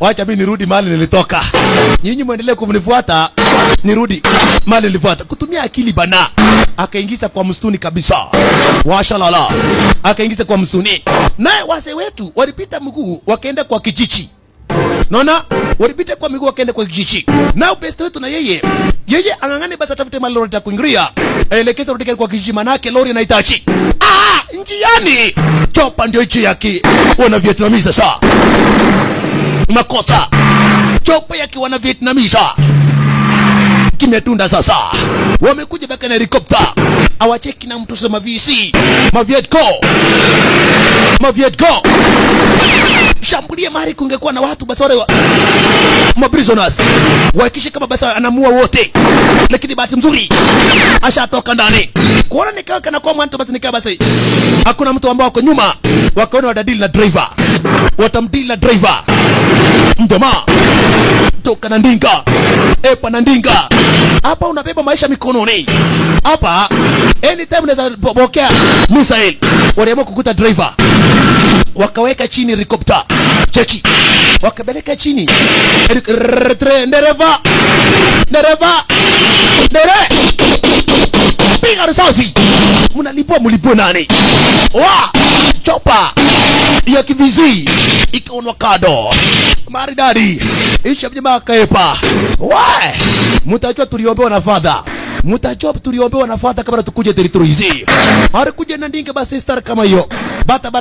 wacha mimi nirudi mahali nilitoka. Nyinyi muendelee kunifuata, nirudi mahali nilifuata. Kutumia akili bana. Akaingiza kwa msituni kabisa. Washalala. Akaingiza kwa msituni. Naye wase wetu walipita mguu wakaenda kwa kijiji. Naona walipita kwa miguu wakaenda kwa kijiji. Na best wetu na yeye angangane basi atafute mali lori ya kuingilia. Elekeza rudi kwa kijiji manake lori inahitaji. Njiani chopa ndio hichi yake wana Vietnamese sasa. Makosa. Chopa yake wana Vietnamese. Kimetunda sasa. Wamekuja baka na helicopter. Awacheki na mtu sema VC. Mavietco. Shambulia mahali kungekuwa na watu basi wale prisoners. Wakishi kama basi anamua wote. Lakini bahati nzuri ashatoka ndani. Kuona nikaa kana kwa mwanto basi nikaa basi. Hakuna mtu ambao wako nyuma. Wakaona watadili na driver. Watamdili na driver. Mdoma. Toka na ndinga. Epa na ndinga. Hapa unabeba maisha mikononi. Hapa anytime unaweza pokea missile. Waliamua kukuta driver. Wakaweka chini helicopter. Cheki. Wakabeleka chini. Dereva. Piga risasi. Mulipua nani? Chopa ya kivizi ikaonwa kado. Maridadi. Isha mjema kaepa. Mutajua tuliombewa na father. Mutajua tuliombewa na father kabla tukuje territory hizi. Harikuja na ndinga basi star kama hiyo. Bata bara